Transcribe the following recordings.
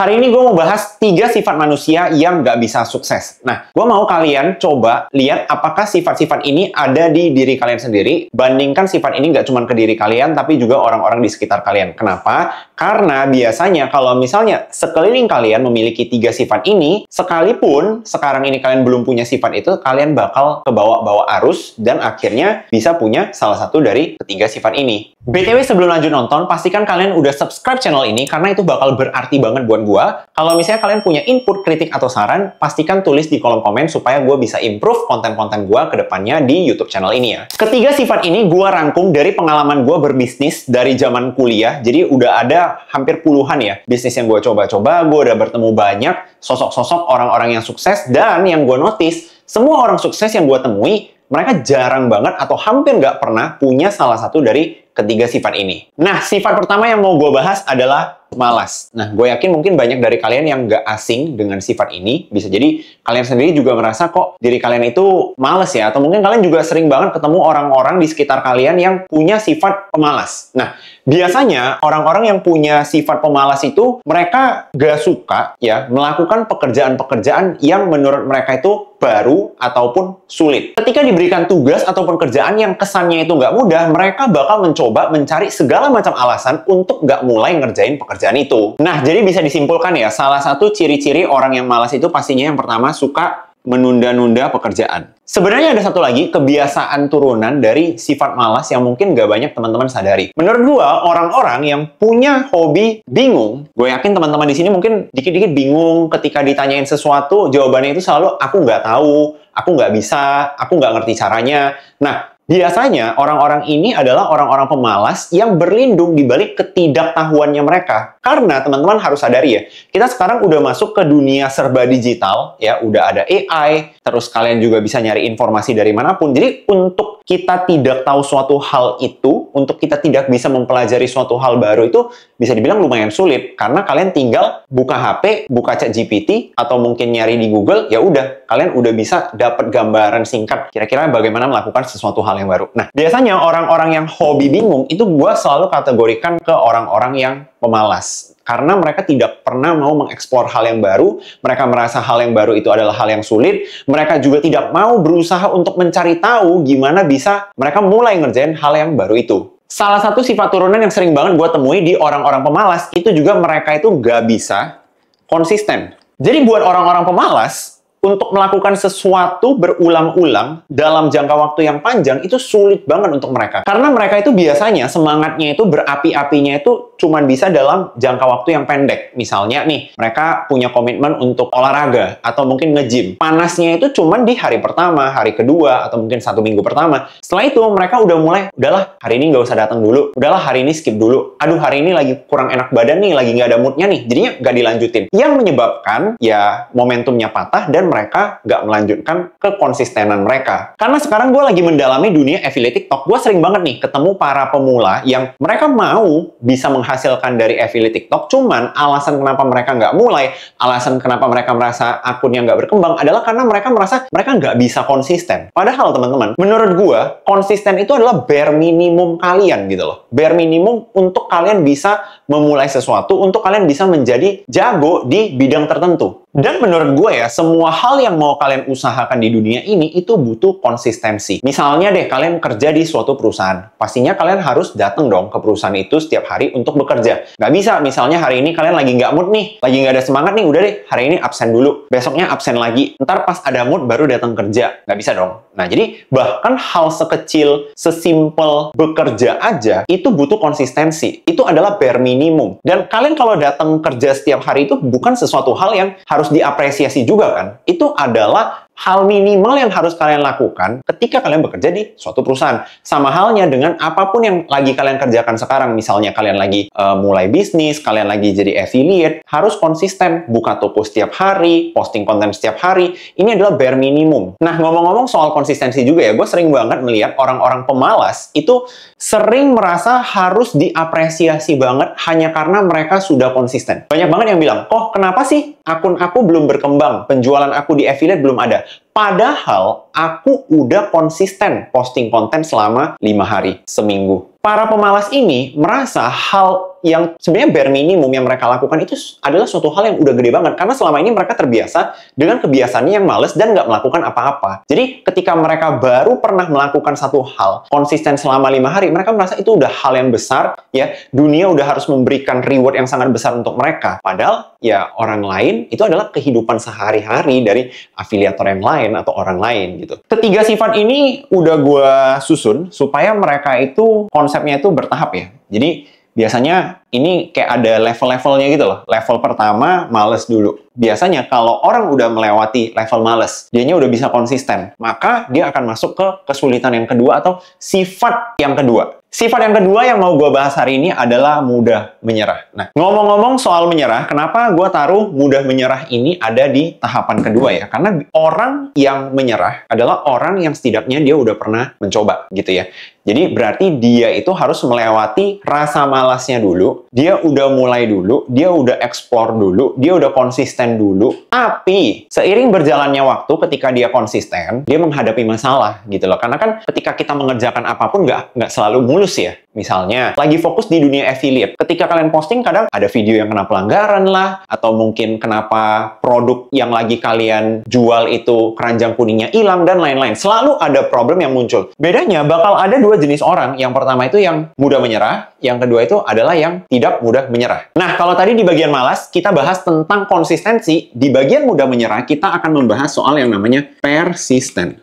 Hari ini gue mau bahas 3 sifat manusia yang nggak bisa sukses. Nah, gue mau kalian coba lihat apakah sifat-sifat ini ada di diri kalian sendiri. Bandingkan sifat ini nggak cuma ke diri kalian, tapi juga orang-orang di sekitar kalian. Kenapa? Karena biasanya kalau misalnya sekeliling kalian memiliki 3 sifat ini, sekalipun sekarang ini kalian belum punya sifat itu, kalian bakal kebawa-bawa arus dan akhirnya bisa punya salah satu dari ketiga sifat ini. BTW sebelum lanjut nonton, pastikan kalian udah subscribe channel ini karena itu bakal berarti banget buat gua. Kalau misalnya kalian punya input, kritik, atau saran, pastikan tulis di kolom komen supaya gua bisa improve konten-konten gua ke depannya di YouTube channel ini ya. Ketiga sifat ini gua rangkum dari pengalaman gua berbisnis dari zaman kuliah. Jadi udah ada hampir puluhan ya bisnis yang gua coba-coba, gua udah bertemu banyak sosok-sosok orang-orang yang sukses, dan yang gua notice, semua orang sukses yang gua temui, mereka jarang banget atau hampir nggak pernah punya salah satu dari ketiga sifat ini. Nah, sifat pertama yang mau gue bahas adalah malas. Nah, gue yakin mungkin banyak dari kalian yang nggak asing dengan sifat ini. Bisa jadi kalian sendiri juga merasa kok diri kalian itu males ya. Atau mungkin kalian juga sering banget ketemu orang-orang di sekitar kalian yang punya sifat pemalas. Nah, biasanya orang-orang yang punya sifat pemalas itu mereka nggak suka ya melakukan pekerjaan-pekerjaan yang menurut mereka itu baru ataupun sulit. Ketika diberikan tugas ataupun kerjaan yang kesannya itu nggak mudah, mereka bakal mencoba mencari segala macam alasan untuk nggak mulai ngerjain pekerjaan itu. Nah, jadi bisa disimpulkan ya, salah satu ciri-ciri orang yang malas itu pastinya yang pertama suka menunda-nunda pekerjaan. Sebenarnya ada satu lagi kebiasaan turunan dari sifat malas yang mungkin nggak banyak teman-teman sadari. Menurut gua, orang-orang yang punya hobi bingung, gue yakin teman-teman di sini mungkin dikit-dikit bingung ketika ditanyain sesuatu, jawabannya itu selalu aku nggak tahu, aku nggak bisa, aku nggak ngerti caranya. Nah, biasanya orang-orang ini adalah orang-orang pemalas yang berlindung di balik ketidaktahuannya mereka. Karena teman-teman harus sadari ya, kita sekarang udah masuk ke dunia serba digital, ya udah ada AI, terus kalian juga bisa nyari informasi dari manapun. Jadi untuk kita tidak tahu suatu hal itu, untuk kita tidak bisa mempelajari suatu hal baru itu bisa dibilang lumayan sulit. Karena kalian tinggal buka HP, buka ChatGPT, atau mungkin nyari di Google, ya udah, kalian udah bisa dapat gambaran singkat kira-kira bagaimana melakukan sesuatu hal yang baru. Nah, biasanya orang-orang yang hobi bingung itu gue selalu kategorikan ke orang-orang yang pemalas. Karena mereka tidak pernah mau mengeksplor hal yang baru, mereka merasa hal yang baru itu adalah hal yang sulit, mereka juga tidak mau berusaha untuk mencari tahu gimana bisa mereka mulai ngerjain hal yang baru itu. Salah satu sifat turunan yang sering banget gue temui di orang-orang pemalas, itu juga mereka itu nggak bisa konsisten. Jadi buat orang-orang pemalas, untuk melakukan sesuatu berulang-ulang dalam jangka waktu yang panjang itu sulit banget untuk mereka. Karena mereka itu biasanya semangatnya itu berapi-apinya itu cuma bisa dalam jangka waktu yang pendek. Misalnya nih, mereka punya komitmen untuk olahraga atau mungkin nge-gym. Panasnya itu cuma di hari pertama, hari kedua, atau mungkin 1 minggu pertama. Setelah itu mereka udah mulai, udahlah hari ini nggak usah datang dulu. Udahlah hari ini skip dulu. Aduh hari ini lagi kurang enak badan nih, lagi nggak ada moodnya nih. Jadinya nggak dilanjutin. Yang menyebabkan ya momentumnya patah dan mereka nggak melanjutkan kekonsistenan mereka. Karena sekarang gue lagi mendalami dunia affiliate TikTok. Gue sering banget nih ketemu para pemula yang mereka mau bisa menghasilkan dari affiliate TikTok, cuman alasan kenapa mereka nggak mulai, alasan kenapa mereka merasa akunnya nggak berkembang adalah karena mereka merasa mereka nggak bisa konsisten. Padahal teman-teman, menurut gue, konsisten itu adalah bare minimum kalian gitu loh. Bare minimum untuk kalian bisa memulai sesuatu, untuk kalian bisa menjadi jago di bidang tertentu. Dan menurut gue ya, semua hal yang mau kalian usahakan di dunia ini itu butuh konsistensi. Misalnya deh, kalian kerja di suatu perusahaan. Pastinya kalian harus datang dong ke perusahaan itu setiap hari untuk bekerja. Nggak bisa, misalnya hari ini kalian lagi nggak mood nih, lagi nggak ada semangat nih, udah deh, hari ini absen dulu. Besoknya absen lagi. Ntar pas ada mood baru datang kerja. Nggak bisa dong. Nah, jadi bahkan hal sekecil, sesimpel bekerja aja, itu butuh konsistensi. Itu adalah bare minimum. Dan kalian kalau datang kerja setiap hari itu bukan sesuatu hal yang harus diapresiasi juga kan. Itu adalah hal minimal yang harus kalian lakukan ketika kalian bekerja di suatu perusahaan. Sama halnya dengan apapun yang lagi kalian kerjakan sekarang. Misalnya kalian lagi mulai bisnis, kalian lagi jadi affiliate, harus konsisten. Buka toko setiap hari, posting konten setiap hari. Ini adalah bare minimum. Nah, ngomong-ngomong soal konsistensi juga ya, gue sering banget melihat orang-orang pemalas itu sering merasa harus diapresiasi banget hanya karena mereka sudah konsisten. Banyak banget yang bilang, kok kenapa sih akun aku belum berkembang, penjualan aku di affiliate belum ada? Padahal aku udah konsisten posting konten selama 5 hari, seminggu. Para pemalas ini merasa hal yang sebenarnya bare minimum yang mereka lakukan itu adalah suatu hal yang udah gede banget. Karena selama ini mereka terbiasa dengan kebiasaannya yang males dan nggak melakukan apa-apa. Jadi ketika mereka baru pernah melakukan satu hal konsisten selama 5 hari, mereka merasa itu udah hal yang besar, ya. Dunia udah harus memberikan reward yang sangat besar untuk mereka. Padahal ya orang lain itu adalah kehidupan sehari-hari dari afiliator yang lain atau orang lain gitu. Ketiga sifat ini udah gue susun supaya mereka itu konsepnya itu bertahap ya. Jadi biasanya ini kayak ada level-levelnya gitu loh. Level pertama, males dulu. Biasanya kalau orang udah melewati level males, dianya udah bisa konsisten, maka dia akan masuk ke kesulitan yang kedua atau sifat yang kedua. Sifat yang kedua yang mau gue bahas hari ini adalah mudah menyerah. Nah, ngomong-ngomong soal menyerah, kenapa gue taruh mudah menyerah ini ada di tahapan kedua ya? Karena orang yang menyerah adalah orang yang setidaknya dia udah pernah mencoba gitu ya. Jadi berarti dia itu harus melewati rasa malasnya dulu, dia udah mulai dulu, dia udah explore dulu, dia udah konsisten dulu. Tapi seiring berjalannya waktu ketika dia konsisten, dia menghadapi masalah gitu loh. Karena kan ketika kita mengerjakan apapun nggak selalu mulus ya. Misalnya, lagi fokus di dunia affiliate. Ketika kalian posting, kadang ada video yang kena pelanggaran lah, atau mungkin kenapa produk yang lagi kalian jual itu keranjang kuningnya hilang, dan lain-lain. Selalu ada problem yang muncul. Bedanya, bakal ada dua jenis orang. Yang pertama itu yang mudah menyerah, yang kedua itu adalah yang tidak mudah menyerah. Nah, kalau tadi di bagian malas, kita bahas tentang konsistensi. Di bagian mudah menyerah, kita akan membahas soal yang namanya persisten.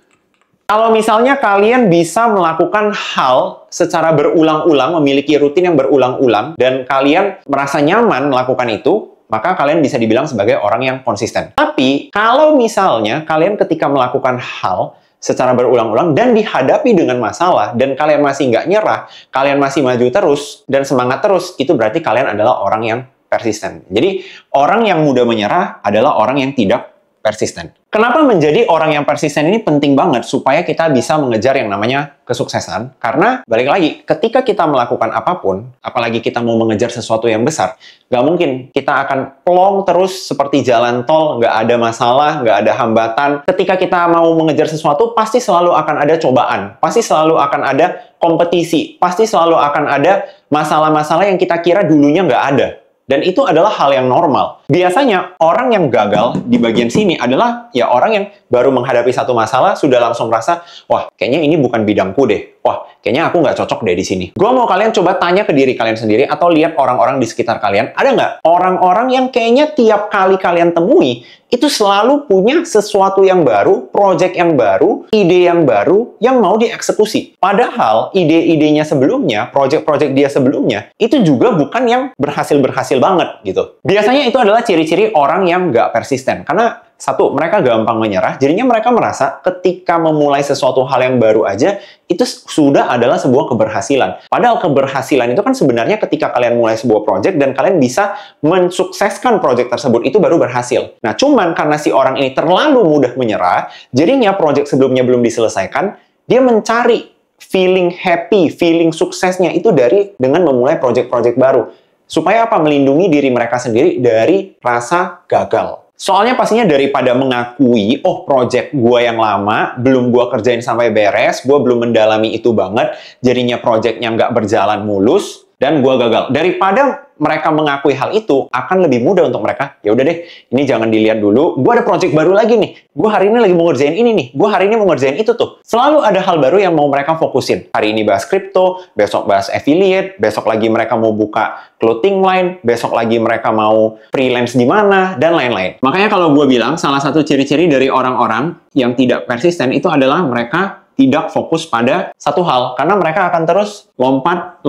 Kalau misalnya kalian bisa melakukan hal secara berulang-ulang, memiliki rutin yang berulang-ulang, dan kalian merasa nyaman melakukan itu, maka kalian bisa dibilang sebagai orang yang konsisten. Tapi, kalau misalnya kalian ketika melakukan hal secara berulang-ulang dan dihadapi dengan masalah, dan kalian masih nggak nyerah, kalian masih maju terus, dan semangat terus, itu berarti kalian adalah orang yang persisten. Jadi, orang yang mudah menyerah adalah orang yang tidak persisten. Kenapa menjadi orang yang persisten ini penting banget supaya kita bisa mengejar yang namanya kesuksesan? Karena, balik lagi, ketika kita melakukan apapun, apalagi kita mau mengejar sesuatu yang besar, nggak mungkin kita akan plong terus seperti jalan tol, nggak ada masalah, nggak ada hambatan. Ketika kita mau mengejar sesuatu, pasti selalu akan ada cobaan, pasti selalu akan ada kompetisi, pasti selalu akan ada masalah-masalah yang kita kira dulunya nggak ada. Dan itu adalah hal yang normal. Biasanya orang yang gagal di bagian sini adalah ya orang yang baru menghadapi satu masalah sudah langsung merasa, wah kayaknya ini bukan bidangku deh. Wah kayaknya aku nggak cocok deh di sini. Gue mau kalian coba tanya ke diri kalian sendiri atau lihat orang-orang di sekitar kalian. Ada nggak orang-orang yang kayaknya tiap kali kalian temui itu selalu punya sesuatu yang baru, project yang baru, ide yang baru yang mau dieksekusi. Padahal ide-idenya sebelumnya, project-project dia sebelumnya, itu juga bukan yang berhasil-berhasil banget gitu. Biasanya itu adalah ciri-ciri orang yang nggak persisten. Karena satu, mereka gampang menyerah, jadinya mereka merasa ketika memulai sesuatu hal yang baru aja, itu sudah adalah sebuah keberhasilan. Padahal keberhasilan itu kan sebenarnya ketika kalian mulai sebuah project dan kalian bisa mensukseskan project tersebut, itu baru berhasil. Nah, cuman karena si orang ini terlalu mudah menyerah, jadinya project sebelumnya belum diselesaikan, dia mencari feeling happy, feeling suksesnya itu dengan memulai project-project baru. Supaya apa? Melindungi diri mereka sendiri dari rasa gagal. Soalnya pastinya daripada mengakui, oh project gue yang lama, belum gue kerjain sampai beres, gue belum mendalami itu banget, jadinya projectnya nggak berjalan mulus, dan gue gagal. Daripada mereka mengakui hal itu, akan lebih mudah untuk mereka, ya udah deh, ini jangan dilihat dulu, gue ada project baru lagi nih, gue hari ini lagi mau ngerjain ini nih, gue hari ini mau ngerjain itu tuh. Selalu ada hal baru yang mau mereka fokusin. Hari ini bahas kripto, besok bahas affiliate, besok lagi mereka mau buka clothing line, besok lagi mereka mau freelance di mana, dan lain-lain. Makanya kalau gue bilang, salah satu ciri-ciri dari orang-orang yang tidak persisten itu adalah mereka tidak fokus pada satu hal, karena mereka akan terus lompat.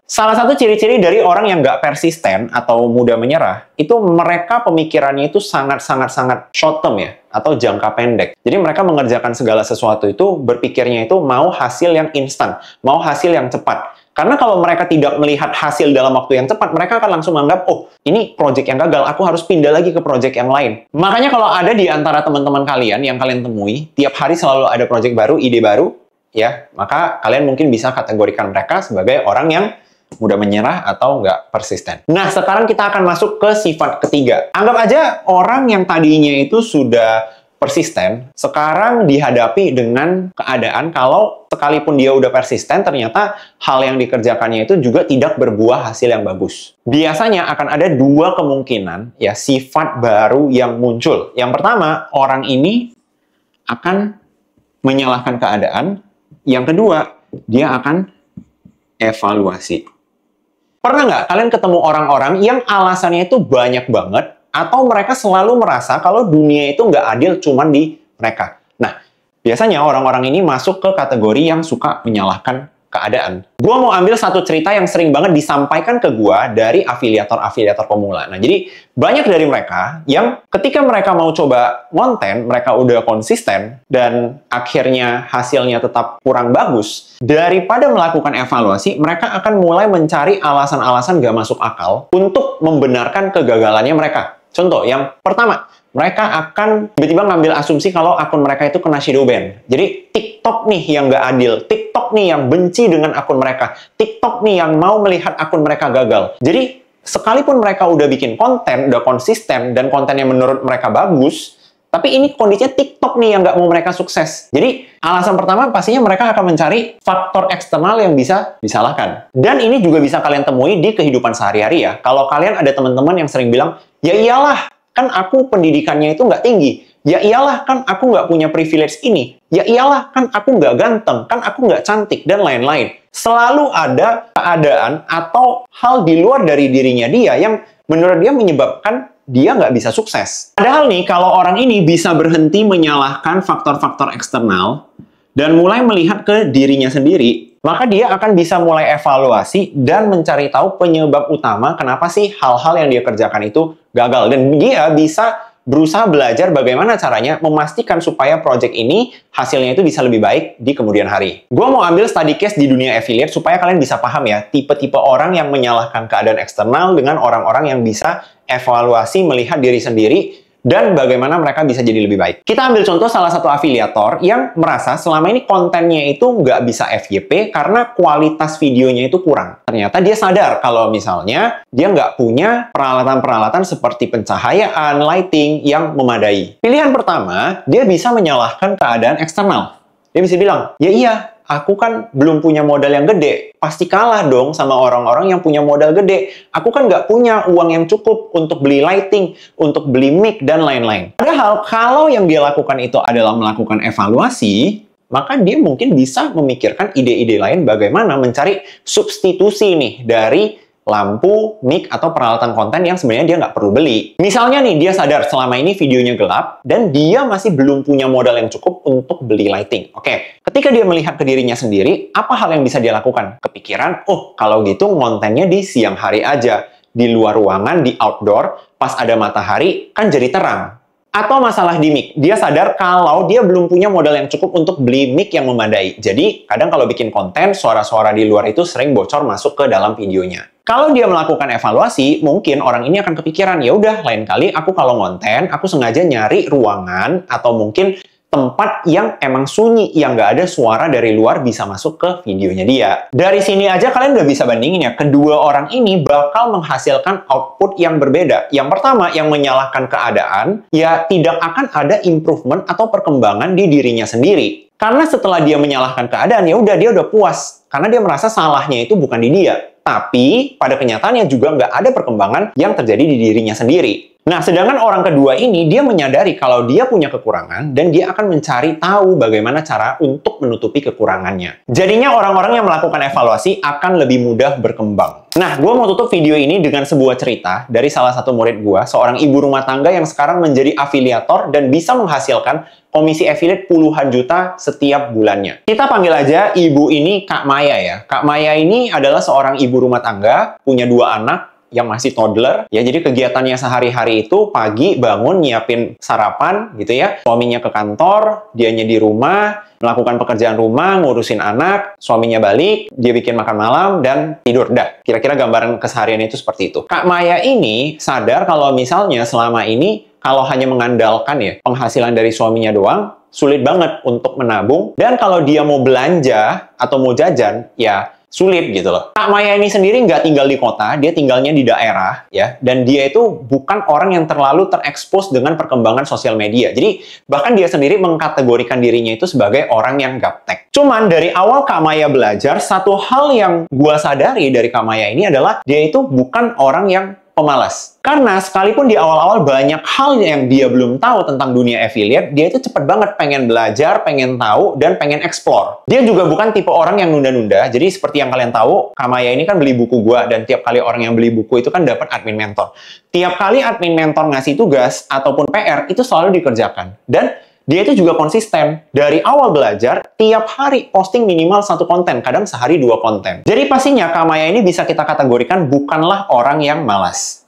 Salah satu ciri-ciri dari orang yang nggak persisten atau mudah menyerah, itu mereka pemikirannya itu sangat-sangat short term ya, atau jangka pendek. Jadi mereka mengerjakan segala sesuatu itu, berpikirnya itu mau hasil yang instan, mau hasil yang cepat. Karena kalau mereka tidak melihat hasil dalam waktu yang cepat, mereka akan langsung menganggap, oh, ini project yang gagal, aku harus pindah lagi ke project yang lain. Makanya kalau ada di antara teman-teman kalian yang kalian temui, tiap hari selalu ada project baru, ide baru, ya, maka kalian mungkin bisa kategorikan mereka sebagai orang yang mudah menyerah atau nggak persisten. Nah, sekarang kita akan masuk ke sifat ketiga. Anggap aja orang yang tadinya itu sudah persisten, sekarang dihadapi dengan keadaan kalau sekalipun dia udah persisten, ternyata hal yang dikerjakannya itu juga tidak berbuah hasil yang bagus. Biasanya akan ada dua kemungkinan ya sifat baru yang muncul. Yang pertama, orang ini akan menyalahkan keadaan. Yang kedua, dia akan evaluasi. Pernah nggak kalian ketemu orang-orang yang alasannya itu banyak banget, atau mereka selalu merasa kalau dunia itu nggak adil cuman di mereka? Nah, biasanya orang-orang ini masuk ke kategori yang suka menyalahkan keadaan. Gua mau ambil satu cerita yang sering banget disampaikan ke gua dari afiliator-afiliator pemula. Nah, jadi banyak dari mereka yang ketika mereka mau coba konten, mereka udah konsisten dan akhirnya hasilnya tetap kurang bagus. Daripada melakukan evaluasi, mereka akan mulai mencari alasan-alasan gak masuk akal untuk membenarkan kegagalannya mereka. Contoh, yang pertama, mereka akan tiba-tiba ngambil asumsi kalau akun mereka itu kena shadow ban. Jadi, TikTok nih yang nggak adil, TikTok nih yang benci dengan akun mereka, TikTok nih yang mau melihat akun mereka gagal. Jadi, sekalipun mereka udah bikin konten, udah konsisten, dan konten yang menurut mereka bagus, tapi ini kondisinya TikTok nih yang nggak mau mereka sukses. Jadi, alasan pertama pastinya mereka akan mencari faktor eksternal yang bisa disalahkan. Dan ini juga bisa kalian temui di kehidupan sehari-hari ya. Kalau kalian ada teman-teman yang sering bilang, ya iyalah, kan aku pendidikannya itu nggak tinggi. Ya iyalah, kan aku nggak punya privilege ini. Ya iyalah, kan aku nggak ganteng. Kan aku nggak cantik, dan lain-lain. Selalu ada keadaan atau hal di luar dari dirinya dia yang menurut dia menyebabkan dia nggak bisa sukses. Padahal nih, kalau orang ini bisa berhenti menyalahkan faktor-faktor eksternal dan mulai melihat ke dirinya sendiri, maka dia akan bisa mulai evaluasi dan mencari tahu penyebab utama kenapa sih hal-hal yang dia kerjakan itu gagal. Dan dia bisa berusaha belajar bagaimana caranya memastikan supaya project ini hasilnya itu bisa lebih baik di kemudian hari. Gue mau ambil study case di dunia affiliate supaya kalian bisa paham ya, tipe-tipe orang yang menyalahkan keadaan eksternal dengan orang-orang yang bisa evaluasi melihat diri sendiri dan bagaimana mereka bisa jadi lebih baik. Kita ambil contoh salah satu afiliator yang merasa selama ini kontennya itu nggak bisa FYP karena kualitas videonya itu kurang. Ternyata dia sadar kalau misalnya dia nggak punya peralatan-peralatan seperti pencahayaan, lighting yang memadai. Pilihan pertama, dia bisa menyalahkan keadaan eksternal. Dia bisa bilang, ya iya, aku kan belum punya modal yang gede. Pasti kalah dong sama orang-orang yang punya modal gede. Aku kan nggak punya uang yang cukup untuk beli lighting, untuk beli mic, dan lain-lain. Padahal kalau yang dia lakukan itu adalah melakukan evaluasi, maka dia mungkin bisa memikirkan ide-ide lain bagaimana mencari substitusi nih dari lampu, mic, atau peralatan konten yang sebenarnya dia nggak perlu beli. Misalnya nih, dia sadar selama ini videonya gelap, dan dia masih belum punya modal yang cukup untuk beli lighting. Oke, ketika dia melihat ke dirinya sendiri, apa hal yang bisa dia lakukan? Kepikiran, oh kalau gitu kontennya di siang hari aja. Di luar ruangan, di outdoor, pas ada matahari, kan jadi terang. Atau masalah di mic, dia sadar kalau dia belum punya modal yang cukup untuk beli mic yang memadai. Jadi, kadang kalau bikin konten, suara-suara di luar itu sering bocor masuk ke dalam videonya. Kalau dia melakukan evaluasi, mungkin orang ini akan kepikiran, ya udah lain kali aku kalau ngonten, aku sengaja nyari ruangan atau mungkin tempat yang emang sunyi, yang nggak ada suara dari luar bisa masuk ke videonya dia. Dari sini aja kalian udah bisa bandingin ya, kedua orang ini bakal menghasilkan output yang berbeda. Yang pertama, yang menyalahkan keadaan, ya tidak akan ada improvement atau perkembangan di dirinya sendiri. Karena setelah dia menyalahkan keadaan, ya udah dia udah puas. Karena dia merasa salahnya itu bukan di dia. Tapi pada kenyataannya juga nggak ada perkembangan yang terjadi di dirinya sendiri. Nah, sedangkan orang kedua ini, dia menyadari kalau dia punya kekurangan dan dia akan mencari tahu bagaimana cara untuk menutupi kekurangannya. Jadinya orang-orang yang melakukan evaluasi akan lebih mudah berkembang. Nah, gue mau tutup video ini dengan sebuah cerita dari salah satu murid gue, seorang ibu rumah tangga yang sekarang menjadi afiliator dan bisa menghasilkan komisi affiliate puluhan juta setiap bulannya. Kita panggil aja ibu ini Kak Maya ya. Kak Maya ini adalah seorang ibu rumah tangga, punya 2 anak, yang masih toddler, ya jadi kegiatannya sehari-hari itu pagi bangun nyiapin sarapan gitu ya, suaminya ke kantor, dianya di rumah, melakukan pekerjaan rumah, ngurusin anak, suaminya balik, dia bikin makan malam, dan tidur. Dah, kira-kira gambaran keseharian itu seperti itu. Kak Maya ini sadar kalau misalnya selama ini, kalau hanya mengandalkan ya penghasilan dari suaminya doang, sulit banget untuk menabung, dan kalau dia mau belanja atau mau jajan, ya sulit gitu loh. Kak Maya ini sendiri nggak tinggal di kota, dia tinggalnya di daerah ya, dan dia itu bukan orang yang terlalu terekspos dengan perkembangan sosial media. Jadi bahkan dia sendiri mengkategorikan dirinya itu sebagai orang yang gaptek. Cuman dari awal Kak Maya belajar, satu hal yang gua sadari dari Kak Maya ini adalah dia itu bukan orang yang pemalas. Karena sekalipun di awal-awal banyak hal yang dia belum tahu tentang dunia affiliate, dia itu cepet banget pengen belajar, pengen tahu, dan pengen explore. Dia juga bukan tipe orang yang nunda-nunda. Jadi seperti yang kalian tahu, Kak Maya ini kan beli buku gua, dan tiap kali orang yang beli buku itu kan dapat admin mentor. Tiap kali admin mentor ngasih tugas ataupun PR, itu selalu dikerjakan. Dan dia itu juga konsisten. Dari awal belajar, tiap hari posting minimal 1 konten, kadang sehari 2 konten. Jadi pastinya Kak Maya ini bisa kita kategorikan bukanlah orang yang malas.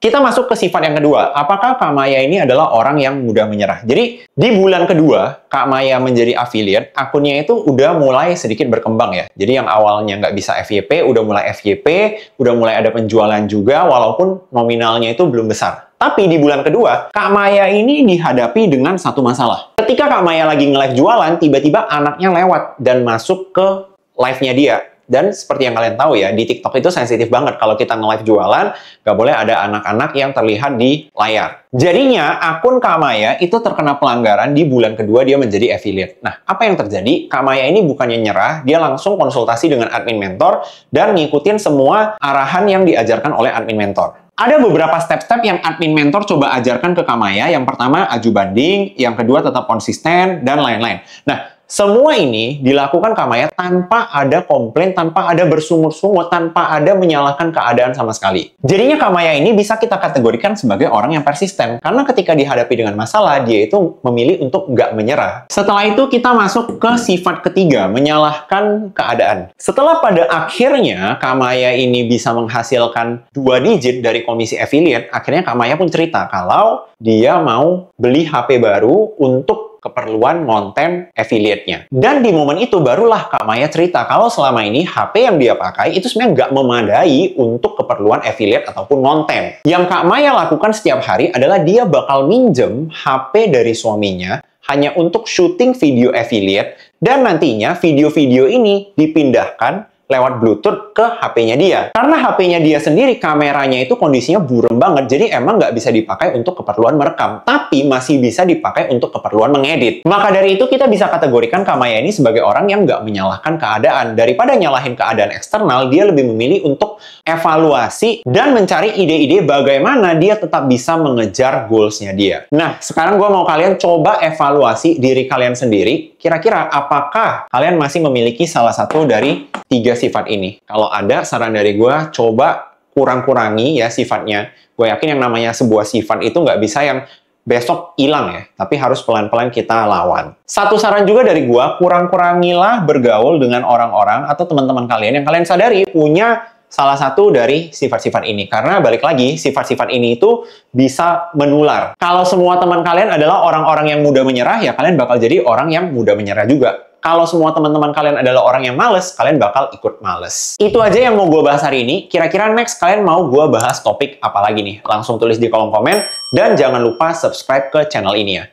Kita masuk ke sifat yang kedua. Apakah Kak Maya ini adalah orang yang mudah menyerah? Jadi, di bulan kedua, Kak Maya menjadi affiliate, akunnya itu udah mulai sedikit berkembang ya. Jadi yang awalnya nggak bisa FYP, udah mulai FYP, udah mulai ada penjualan juga, walaupun nominalnya itu belum besar. Tapi di bulan kedua, Kak Maya ini dihadapi dengan satu masalah. Ketika Kak Maya lagi nge-live jualan, tiba-tiba anaknya lewat dan masuk ke live-nya dia. Dan seperti yang kalian tahu ya, di TikTok itu sensitif banget. Kalau kita nge-live jualan, nggak boleh ada anak-anak yang terlihat di layar. Jadinya, akun Kak Maya itu terkena pelanggaran di bulan kedua dia menjadi affiliate. Nah, apa yang terjadi? Kak Maya ini bukannya nyerah, dia langsung konsultasi dengan admin mentor dan ngikutin semua arahan yang diajarkan oleh admin mentor. Ada beberapa step-step yang admin mentor coba ajarkan ke Kak Maya. Yang pertama, aju banding. Yang kedua, tetap konsisten, dan lain-lain. Nah, semua ini dilakukan Kak Maya tanpa ada komplain, tanpa ada bersungut-sungut, tanpa ada menyalahkan keadaan sama sekali. Jadinya Kak Maya ini bisa kita kategorikan sebagai orang yang persisten. Karena ketika dihadapi dengan masalah, dia itu memilih untuk nggak menyerah. Setelah itu kita masuk ke sifat ketiga, menyalahkan keadaan. Setelah pada akhirnya Kak Maya ini bisa menghasilkan 2 digit dari komisi affiliate, akhirnya Kak Maya pun cerita kalau dia mau beli HP baru untuk keperluan konten affiliate-nya. Dan di momen itu barulah Kak Maya cerita kalau selama ini HP yang dia pakai itu sebenarnya nggak memadai untuk keperluan affiliate ataupun konten. Yang Kak Maya lakukan setiap hari adalah dia bakal minjem HP dari suaminya hanya untuk syuting video affiliate dan nantinya video-video ini dipindahkan lewat Bluetooth ke HP-nya dia. Karena HP-nya dia sendiri, kameranya itu kondisinya buram banget, jadi emang nggak bisa dipakai untuk keperluan merekam, tapi masih bisa dipakai untuk keperluan mengedit. Maka dari itu, kita bisa kategorikan Kak Maya ini sebagai orang yang nggak menyalahkan keadaan. Daripada nyalahin keadaan eksternal, dia lebih memilih untuk evaluasi dan mencari ide-ide bagaimana dia tetap bisa mengejar goals-nya dia. Nah, sekarang gue mau kalian coba evaluasi diri kalian sendiri. Kira-kira apakah kalian masih memiliki salah satu dari 3 sifat ini? Kalau ada, saran dari gue, coba kurang-kurangi ya sifatnya. Gue yakin yang namanya sebuah sifat itu nggak bisa yang besok hilang ya, tapi harus pelan-pelan kita lawan. Satu saran juga dari gue, kurang-kurangilah bergaul dengan orang-orang atau teman-teman kalian yang kalian sadari punya salah satu dari sifat-sifat ini. Karena balik lagi, sifat-sifat ini itu bisa menular. Kalau semua teman kalian adalah orang-orang yang mudah menyerah, ya kalian bakal jadi orang yang mudah menyerah juga. Kalau semua teman-teman kalian adalah orang yang males, kalian bakal ikut males. Itu aja yang mau gue bahas hari ini. Kira-kira next kalian mau gue bahas topik apa lagi nih? Langsung tulis di kolom komen. Dan jangan lupa subscribe ke channel ini ya.